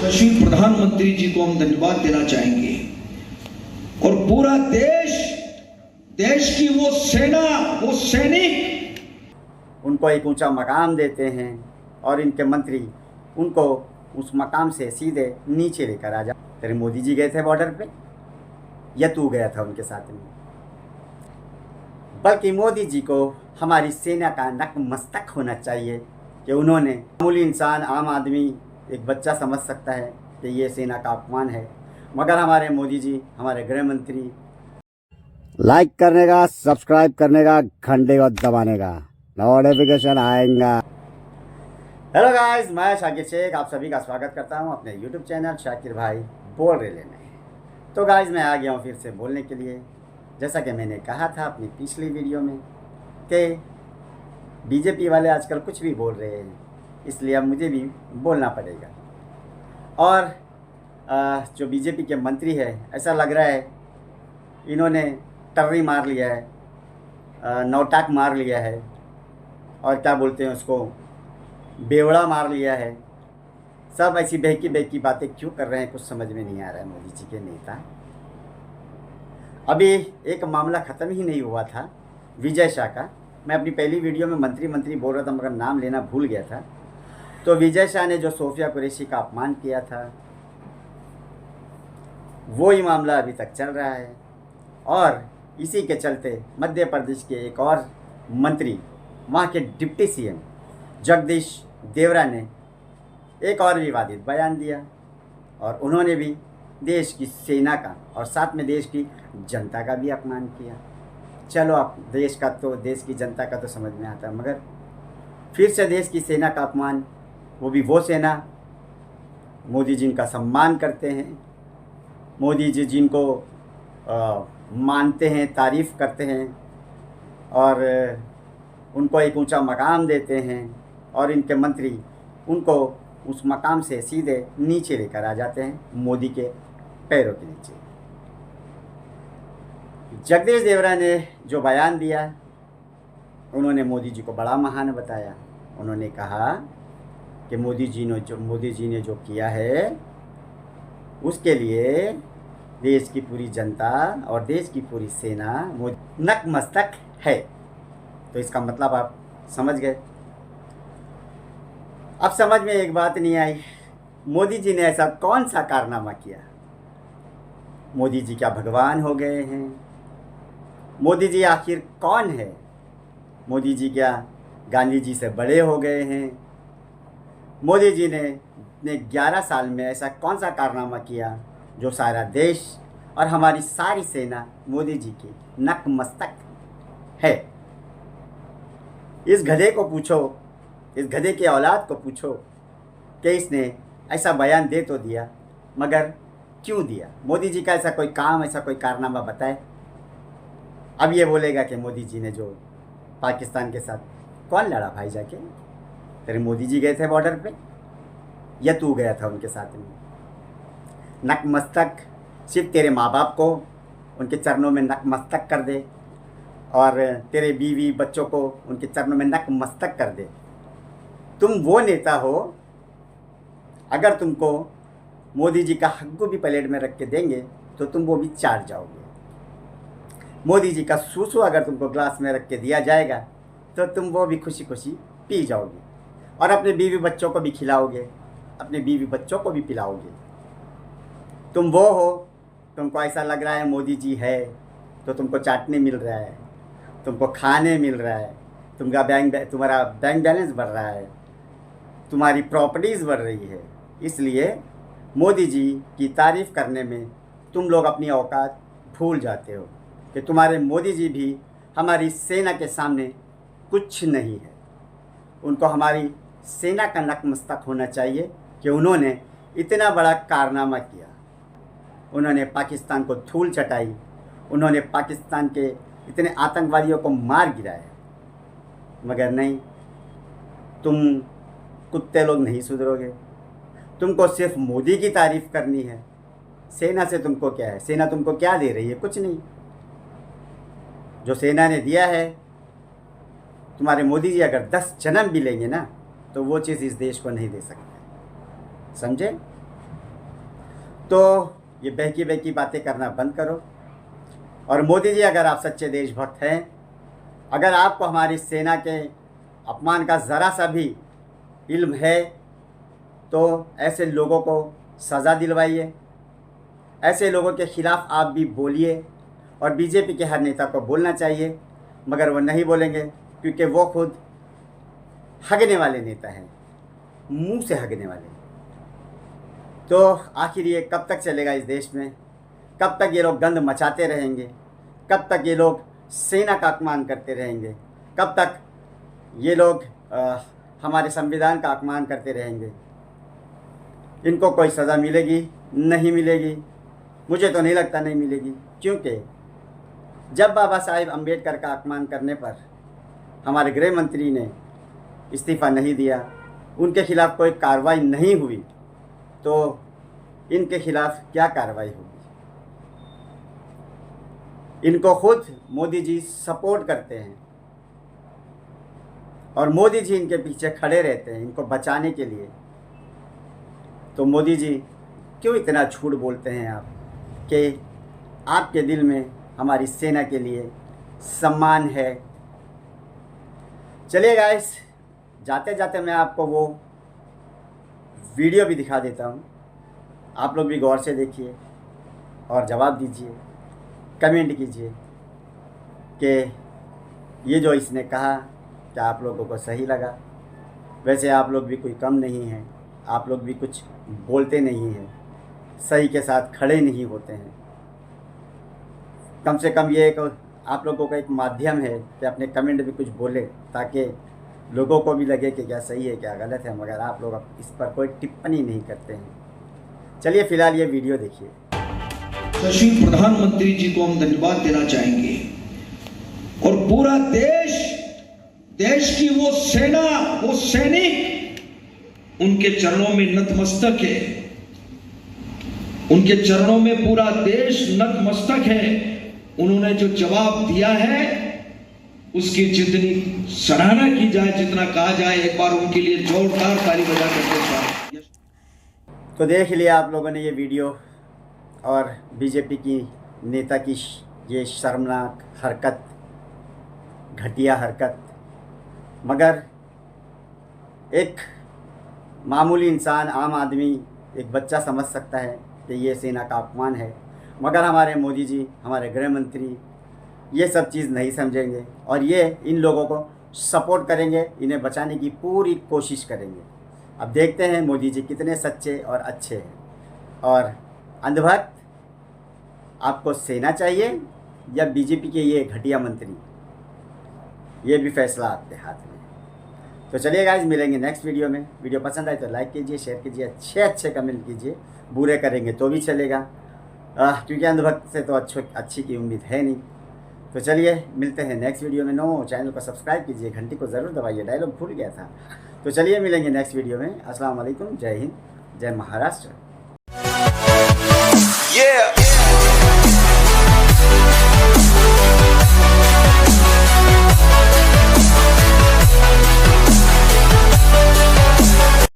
यशस्वी प्रधानमंत्री जी को हम धन्यवाद देना चाहेंगे। और पूरा देश की वो सेना, वो सैनिक, उनको एक ऊंचा मकाम देते हैं और इनके मंत्री उनको उस मकाम से सीधे नीचे लेकर आ जा। तेरे मोदी जी गए थे बॉर्डर पे या तू गया था उनके साथ में? बल्कि मोदी जी को हमारी सेना का नतमस्तक होना चाहिए कि उन्होंने, मामूली इंसान, आम आदमी, एक बच्चा समझ सकता है कि ये सेना का अपमान है, मगर हमारे मोदी जी, हमारे गृह मंत्री, लाइक करने का, सब्सक्राइब करने का, घंटे को दबाने का, नोटिफिकेशन आएगा। हेलो गाइस, मैं शाकिर शेख आप सभी का स्वागत करता हूं अपने यूट्यूब चैनल शाकिर भाई बोल रहे में। तो गाइस, मैं आ गया हूं फिर से बोलने के लिए। जैसा कि मैंने कहा था अपनी पिछली वीडियो में कि बीजेपी वाले आजकल कुछ भी बोल रहे हैं, इसलिए अब मुझे भी बोलना पड़ेगा। और जो बीजेपी के मंत्री है, ऐसा लग रहा है इन्होंने टर्री मार लिया है, नौटाक मार लिया है, और क्या बोलते हैं उसको, बेवड़ा मार लिया है। सब ऐसी बहकी बहकी बातें क्यों कर रहे हैं, कुछ समझ में नहीं आ रहा है मोदी जी के नेता। अभी एक मामला ख़त्म ही नहीं हुआ था विजय शाह का। मैं अपनी पहली वीडियो में मंत्री बोल रहा था, मगर नाम लेना भूल गया था। तो विजय शाह ने जो सोफिया कुरैशी का अपमान किया था, वो ही मामला अभी तक चल रहा है। और इसी के चलते मध्य प्रदेश के एक और मंत्री, वहाँ के डिप्टी सीएम जगदीश देवरा ने एक और विवादित बयान दिया, और उन्होंने भी देश की सेना का और साथ में देश की जनता का भी अपमान किया। चलो, आप देश का तो, देश की जनता का तो समझ में आता है, मगर फिर से देश की सेना का अपमान, वो भी वो सेना मोदी जी का सम्मान करते हैं, मोदी जी जिनको मानते हैं, तारीफ़ करते हैं और उनको एक ऊंचा मकाम देते हैं, और इनके मंत्री उनको उस मकाम से सीधे नीचे लेकर आ जाते हैं, मोदी के पैरों के नीचे। जगदीश देवरा ने जो बयान दिया, उन्होंने मोदी जी को बड़ा महान बताया। उन्होंने कहा कि मोदी जी ने जो किया है, उसके लिए देश की पूरी जनता और देश की पूरी सेना नतमस्तक है। तो इसका मतलब आप समझ गए। अब समझ में एक बात नहीं आई, मोदी जी ने ऐसा कौन सा कारनामा किया? मोदी जी क्या भगवान हो गए हैं? मोदी जी आखिर कौन है? मोदी जी क्या गांधी जी से बड़े हो गए हैं? मोदी जी ने 11 साल में ऐसा कौन सा कारनामा किया जो सारा देश और हमारी सारी सेना मोदी जी की नतमस्तक है? इस गधे को पूछो, इस गधे की औलाद को पूछो कि इसने ऐसा बयान दे तो दिया, मगर क्यों दिया? मोदी जी का ऐसा कोई काम, ऐसा कोई कारनामा बताए। अब ये बोलेगा कि मोदी जी ने जो पाकिस्तान के साथ, कौन लड़ा भाई जाके? तेरे मोदी जी गए थे बॉर्डर पे या तू गया था उनके साथ में? नतमस्तक सिर्फ तेरे माँ बाप को उनके चरणों में नतमस्तक कर दे, और तेरे बीवी बच्चों को उनके चरणों में नतमस्तक कर दे। तुम वो नेता हो, अगर तुमको मोदी जी का हग्गू भी प्लेट में रख के देंगे तो तुम वो भी चाट जाओगे। मोदी जी का सूसू अगर तुमको ग्लास में रख के दिया जाएगा तो तुम वो भी खुशी खुशी पी जाओगे, और अपने बीवी बच्चों को भी खिलाओगे, अपने बीवी बच्चों को भी पिलाओगे। तुम वो हो, तुमको ऐसा लग रहा है मोदी जी है तो तुमको चाटने मिल रहा है, तुमको खाने मिल रहा है, तुम्हारा बैंक बैलेंस बढ़ रहा है, तुम्हारी प्रॉपर्टीज़ बढ़ रही है। इसलिए मोदी जी की तारीफ़ करने में तुम लोग अपनी औकात भूल जाते हो कि तुम्हारे मोदी जी भी हमारी सेना के सामने कुछ नहीं है। उनको हमारी सेना का नतमस्तक होना चाहिए कि उन्होंने इतना बड़ा कारनामा किया। उन्होंने पाकिस्तान को धूल चटाई, उन्होंने पाकिस्तान के इतने आतंकवादियों को मार गिराया, मगर नहीं, तुम कुत्ते लोग नहीं सुधरोगे। तुमको सिर्फ मोदी की तारीफ़ करनी है। सेना से तुमको क्या है? सेना तुमको क्या दे रही है? कुछ नहीं। जो सेना ने दिया है, तुम्हारे मोदी जी अगर 10 जन्म भी लेंगे ना, तो वो चीज़ इस देश को नहीं दे सकते। समझे? तो ये बहकी बहकी बातें करना बंद करो। और मोदी जी, अगर आप सच्चे देशभक्त हैं, अगर आपको हमारी सेना के अपमान का ज़रा सा भी इल्म है, तो ऐसे लोगों को सज़ा दिलवाइए, ऐसे लोगों के ख़िलाफ़ आप भी बोलिए। और बीजेपी के हर नेता को बोलना चाहिए, मगर वो नहीं बोलेंगे क्योंकि वो खुद हगने वाले नेता हैं, मुंह से हगने वाले। तो आखिर ये कब तक चलेगा इस देश में? कब तक ये लोग गंद मचाते रहेंगे? कब तक ये लोग सेना का अपमान करते रहेंगे? कब तक ये लोग हमारे संविधान का अपमान करते रहेंगे? इनको कोई सज़ा मिलेगी? नहीं मिलेगी। मुझे तो नहीं लगता नहीं मिलेगी, क्योंकि जब बाबा साहेब अम्बेडकर का अपमान करने पर हमारे गृह मंत्री ने इस्तीफ़ा नहीं दिया, उनके खिलाफ़ कोई कार्रवाई नहीं हुई, तो इनके खिलाफ़ क्या कार्रवाई होगी? इनको खुद मोदी जी सपोर्ट करते हैं और मोदी जी इनके पीछे खड़े रहते हैं इनको बचाने के लिए। तो मोदी जी क्यों इतना झूठ बोलते हैं आप कि आपके दिल में हमारी सेना के लिए सम्मान है? चलिए गाइस, जाते जाते मैं आपको वो वीडियो भी दिखा देता हूँ, आप लोग भी गौर से देखिए और जवाब दीजिए, कमेंट कीजिए कि ये जो इसने कहा क्या आप लोगों को सही लगा। वैसे आप लोग भी कोई कम नहीं हैं, आप लोग भी कुछ बोलते नहीं हैं, सही के साथ खड़े नहीं होते हैं। कम से कम ये एक आप लोगों का एक माध्यम है कि अपने कमेंट भी कुछ बोले, ताकि लोगों को भी लगे कि क्या सही है क्या गलत है, मगर आप लोग इस पर कोई टिप्पणी नहीं करते हैं। चलिए फिलहाल ये वीडियो देखिए। यशस्वी प्रधानमंत्री जी को हम धन्यवाद देना चाहेंगे और पूरा देश की वो सेना, वो सैनिक उनके चरणों में नतमस्तक है। उनके चरणों में पूरा देश नतमस्तक है। उन्होंने जो जवाब दिया है उसकी जितनी सराहना की जाए, जितना कहा जाए, एक बार उनके लिए जोरदार ताली बजा करते। तो देख लिया आप लोगों ने ये वीडियो और बीजेपी की नेता की ये शर्मनाक हरकत, घटिया हरकत। मगर एक मामूली इंसान, आम आदमी, एक बच्चा समझ सकता है कि ये सेना का अपमान है, मगर हमारे मोदी जी, हमारे गृह मंत्री ये सब चीज़ नहीं समझेंगे और ये इन लोगों को सपोर्ट करेंगे, इन्हें बचाने की पूरी कोशिश करेंगे। अब देखते हैं मोदी जी कितने सच्चे और अच्छे हैं। और अंधभक्त, आपको सेना चाहिए या बीजेपी के ये घटिया मंत्री, ये भी फैसला आपके हाथ में। तो चलिए गाइस, मिलेंगे नेक्स्ट वीडियो में। वीडियो पसंद आए तो लाइक कीजिए, शेयर कीजिए, अच्छे कमेंट कीजिए, बुरे करेंगे तो भी चलेगा, क्योंकि अंधभक्त से तो अच्छी की उम्मीद है नहीं। तो चलिए मिलते हैं नेक्स्ट वीडियो में। चैनल को सब्सक्राइब कीजिए, घंटी को ज़रूर दबाइए, डायलॉग भूल गया था। तो चलिए मिलेंगे नेक्स्ट वीडियो में। अस्सलाम वालेकुम, जय हिंद, जय महाराष्ट्र।